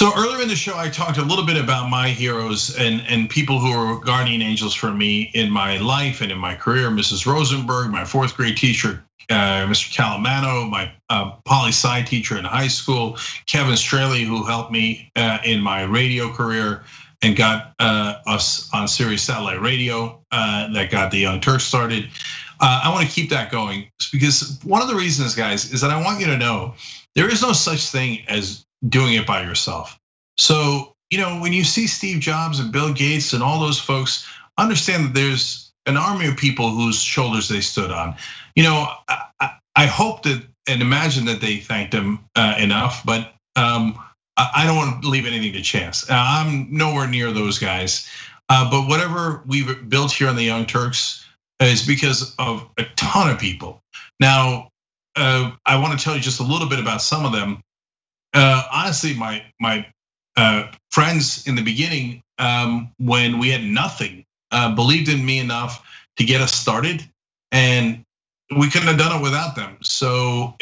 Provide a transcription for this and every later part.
So earlier in the show, I talked a little bit about my heroes and people who are guardian angels for me in my life and in my career. Mrs. Rosenberg, my fourth grade teacher, Mr. Calamano, my poli-sci teacher in high school, Kevin Straley, who helped me in my radio career and got us on Sirius Satellite Radio that got the Young Turks started. I want to keep that going because one of the reasons, guys, is that I want you to know there is no such thing as doing it by yourself. So, when you see Steve Jobs and Bill Gates and all those folks, understand that there's an army of people whose shoulders they stood on. I hope that and imagine that they thanked them enough, but I don't want to leave anything to chance. I'm nowhere near those guys. But whatever we've built here on the Young Turks is because of a ton of people. Now, I want to tell you just a little bit about some of them. Honestly, my friends in the beginning, when we had nothing, believed in me enough to get us started, and we couldn't have done it without them. So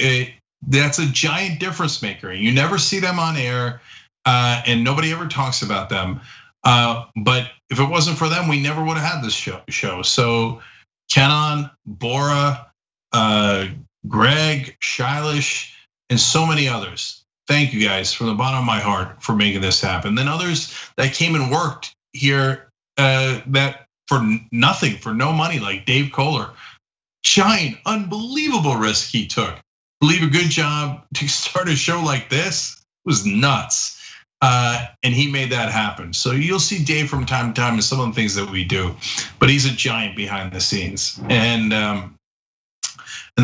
that's a giant difference maker. You never see them on air, and nobody ever talks about them. But if it wasn't for them, we never would have had this show. So Kenan, Bora, Greg, Shailish, and so many others. Thank you guys from the bottom of my heart for making this happen. Then others that came and worked here that for nothing, for no money, like Dave Kohler. Giant, unbelievable risk he took. Believe a good job to start a show like this was nuts. And he made that happen. So you'll see Dave from time to time in some of the things that we do, but he's a giant behind the scenes. And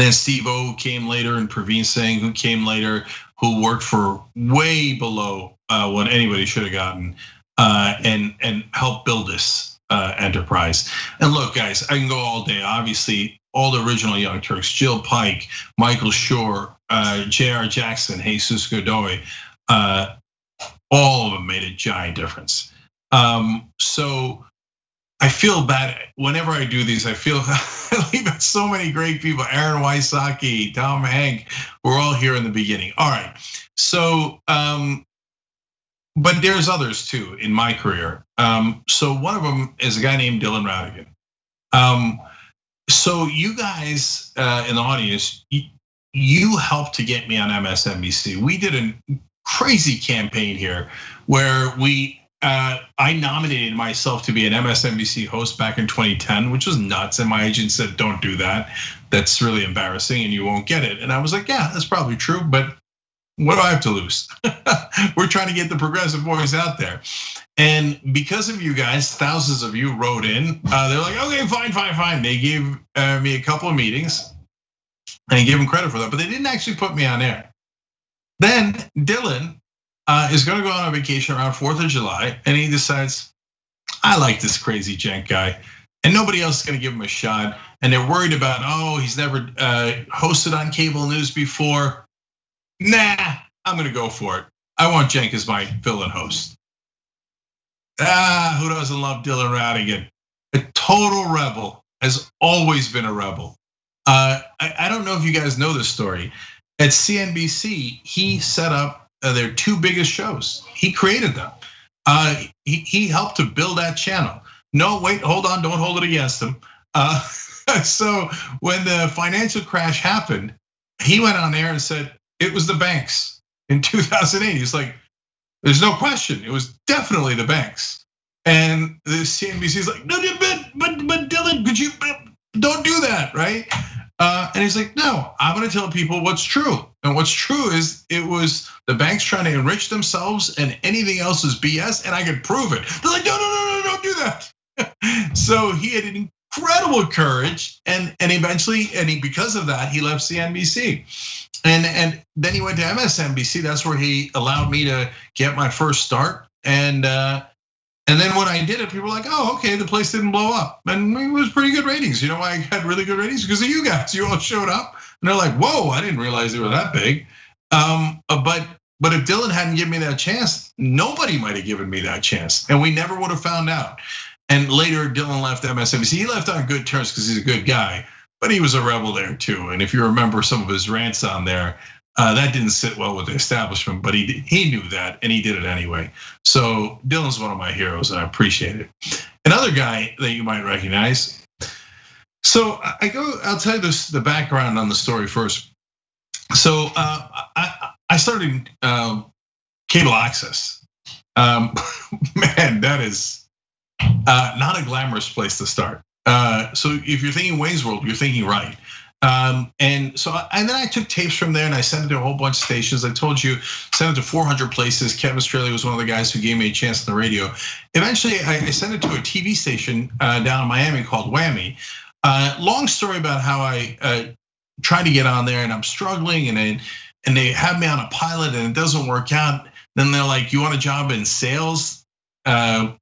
then Steve O came later, and Praveen Singh, who came later, who worked for way below what anybody should have gotten, and helped build this enterprise. And look, guys, I can go all day. Obviously, all the original Young Turks: Jill Pike, Michael Shore, J.R. Jackson, Jesus Godoy, all of them made a giant difference. So I feel bad whenever I do these. I feel I leave out so many great people: Aaron Wysocki, Tom Hank. We're all here in the beginning. All right, so but there's others too in my career. So one of them is a guy named Dylan Ratigan. So you guys in the audience, you helped to get me on MSNBC. We did a crazy campaign here where I nominated myself to be an MSNBC host back in 2010, which was nuts. And my agent said, "Don't do that. That's really embarrassing and you won't get it." And I was like, "Yeah, that's probably true, but what do I have to lose?" We're trying to get the progressive voice out there. And because of you guys, thousands of you wrote in. They're like, "Okay, fine." They gave me a couple of meetings, and I give them credit for that, but they didn't actually put me on air. Then Dylan is going to go on a vacation around 4th of July, and he decides, "I like this crazy Cenk guy, and nobody else is going to give him a shot." And they're worried about, "Oh, he's never hosted on cable news before." Nah, I'm going to go for it. I want Cenk as my fill-in host. Who doesn't love Dylan Ratigan? A total rebel, has always been a rebel. I don't know if you guys know this story. At CNBC, he set up their two biggest shows. He created them. He helped to build that channel. No, wait, hold on, don't hold it against him. So when the financial crash happened, he went on air and said it was the banks in 2008. He's like, "There's no question, it was definitely the banks." And the CNBC is like, "No, but Dylan, could you don't do that, right?" And he's like, "No, I'm going to tell people what's true. And what's true is it was the banks trying to enrich themselves, and anything else is BS, and I can prove it." They're like, no, don't do that. So he had an incredible courage, and eventually, because of that, he left CNBC. And then he went to MSNBC. That's where he allowed me to get my first start. And then when I did it, people were like, "Oh, okay, the place didn't blow up." And it was pretty good ratings. You know why I had really good ratings? Because of you guys. You all showed up, and they're like, "Whoa, I didn't realize they were that big." But if Dylan hadn't given me that chance, nobody might have given me that chance, and we never would have found out. And later, Dylan left MSNBC. He left on good terms because he's a good guy, but he was a rebel there too. And if you remember some of his rants on there, That didn't sit well with the establishment, but he knew that and he did it anyway. So Dylan's one of my heroes and I appreciate it. Another guy that you might recognize. So I'll tell you the background on the story first. So I started cable access. Man, that is not a glamorous place to start. So if you're thinking Wayne's World, you're thinking right. And then I took tapes from there and I sent it to a whole bunch of stations. I told you, sent it to 400 places. Kevin Straley was one of the guys who gave me a chance on the radio. Eventually, I sent it to a TV station down in Miami called Whammy. Long story about how I tried to get on there and I'm struggling, and they have me on a pilot and it doesn't work out. Then they're like, "You want a job in sales?" I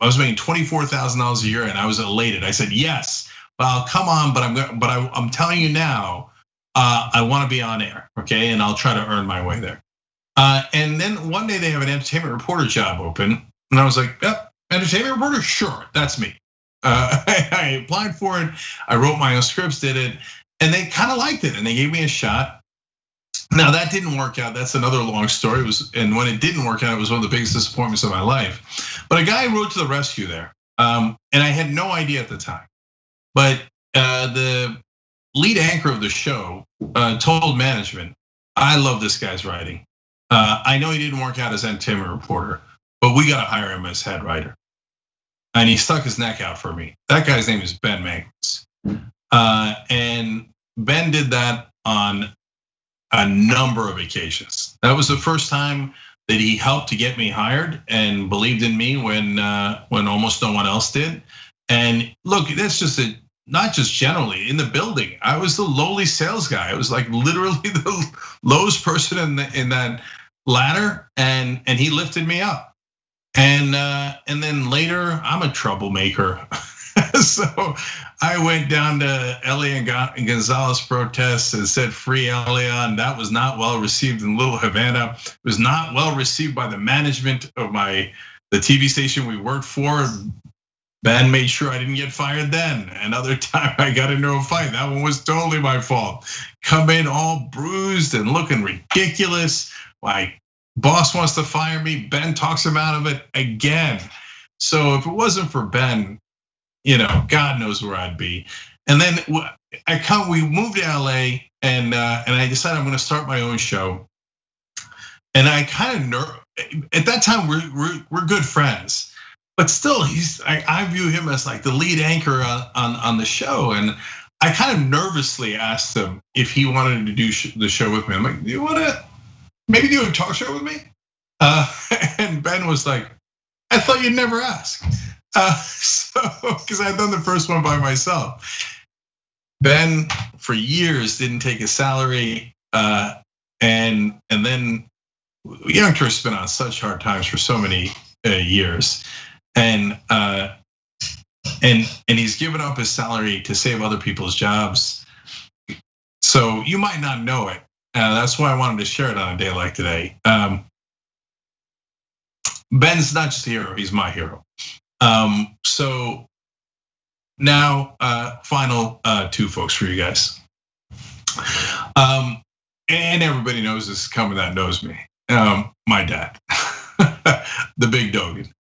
was making $24,000 a year and I was elated. I said yes. Well, come on, but I'm telling you now, I want to be on air, okay? And I'll try to earn my way there. And then one day they have an entertainment reporter job open, and I was like, yep, entertainment reporter, sure, that's me. I applied for it. I wrote my own scripts, did it, and they kind of liked it, and they gave me a shot. Now that didn't work out. That's another long story. And when it didn't work out, it was one of the biggest disappointments of my life. But a guy rode to the rescue there, and I had no idea at the time. But the lead anchor of the show told management, "I love this guy's writing. I know he didn't work out as entertainment reporter, but we got to hire him as head writer." And he stuck his neck out for me. That guy's name is Ben Mankins. And Ben did that on a number of occasions. That was the first time that he helped to get me hired and believed in me when almost no one else did. And look, that's just not just generally in the building. I was the lowly sales guy. I was like literally the lowest person in that ladder, and he lifted me up. And then later, I'm a troublemaker. So I went down to Elia and Gonzalez protests and said free Elia, and that was not well received in Little Havana. It was not well received by the management of the TV station we worked for. Ben made sure I didn't get fired then. Another time I got into a fight. That one was totally my fault. Come in all bruised and looking ridiculous. My boss wants to fire me. Ben talks him out of it again. So if it wasn't for Ben, God knows where I'd be. And then we moved to LA, and I decided I'm going to start my own show. And I kind of at that time we're good friends. But still, I view him as like the lead anchor on the show, and I kind of nervously asked him if he wanted to do the show with me. I'm like, "Do you want to maybe do a talk show with me?" And Ben was like, "I thought you'd never ask." Because I'd done the first one by myself. Ben, for years, didn't take a salary, and then Young Turks has been on such hard times for so many years. And he's given up his salary to save other people's jobs. So you might not know it. That's why I wanted to share it on a day like today. Ben's not just a hero, he's my hero. So now, final two folks for you guys. And everybody knows this coming that knows me. My dad, the big Dogan.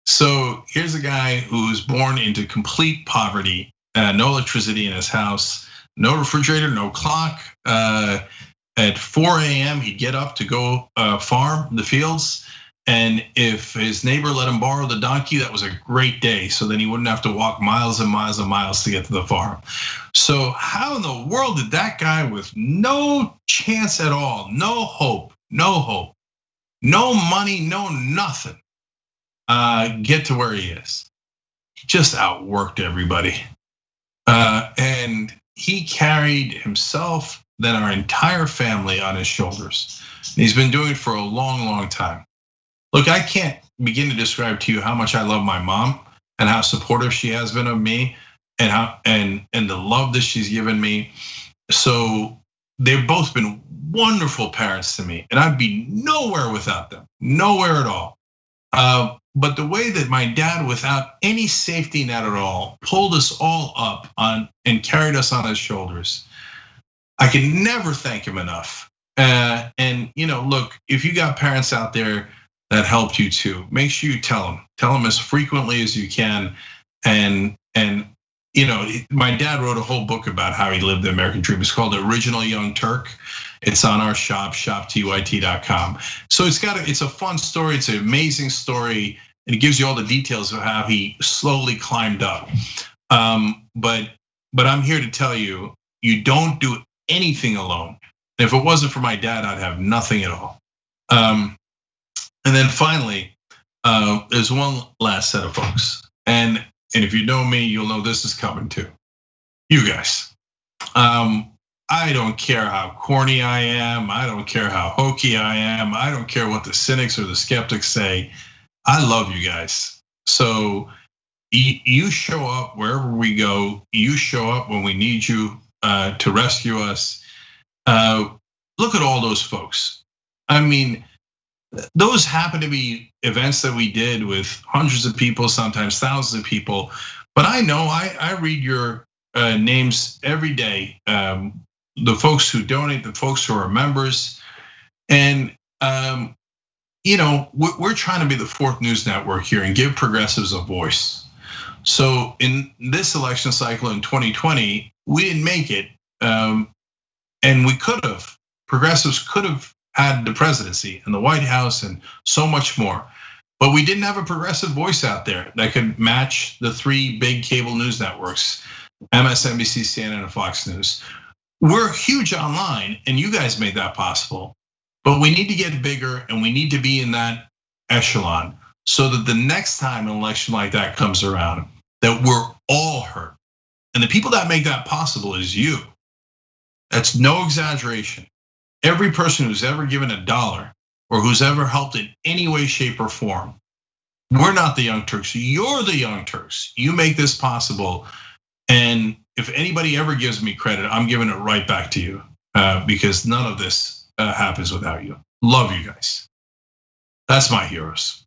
So here's a guy who's born into complete poverty, no electricity in his house, no refrigerator, no clock. At 4 a.m. he'd get up to go farm the fields. And if his neighbor let him borrow the donkey, that was a great day. So then he wouldn't have to walk miles and miles and miles to get to the farm. So how in the world did that guy with no chance at all, no hope, no money, no nothing, get to where he is? He just outworked everybody. And he carried himself, then our entire family on his shoulders. And he's been doing it for a long, long time. Look, I can't begin to describe to you how much I love my mom and how supportive she has been of me and how and the love that she's given me. So they've both been wonderful parents to me, and I'd be nowhere without them, nowhere at all. But the way that my dad, without any safety net at all, pulled us all up on and carried us on his shoulders, I can never thank him enough. And look, if you got parents out there that helped you too, make sure you tell them as frequently as you can. And my dad wrote a whole book about how he lived the American dream. It's called The Original Young Turk. It's on our shoptyt.com. So it's a fun story. It's an amazing story, and it gives you all the details of how he slowly climbed up. But I'm here to tell you, you don't do anything alone. And if it wasn't for my dad, I'd have nothing at all. And then finally, there's one last set of folks. And if you know me, you'll know this is coming too. You guys. I don't care how corny I am. I don't care how hokey I am. I don't care what the cynics or the skeptics say. I love you guys. So you show up wherever we go. You show up when we need you to rescue us. Look at all those folks. I mean, those happen to be events that we did with hundreds of people, sometimes thousands of people. But I know I read your names every day. The folks who donate, the folks who are members, and we're trying to be the fourth news network here and give progressives a voice. So in this election cycle in 2020, we didn't make it, and we could have. Progressives could have had the presidency and the White House and so much more. But we didn't have a progressive voice out there that could match the three big cable news networks, MSNBC, CNN, and Fox News. We're huge online, and you guys made that possible. But we need to get bigger, and we need to be in that echelon so that the next time an election like that comes around, that we're all heard. And the people that make that possible is you. That's no exaggeration. Every person who's ever given $1 or who's ever helped in any way, shape, or form. We're not the Young Turks, you're the Young Turks. You make this possible. And if anybody ever gives me credit, I'm giving it right back to you, because none of this happens without you. Love you guys. That's my heroes.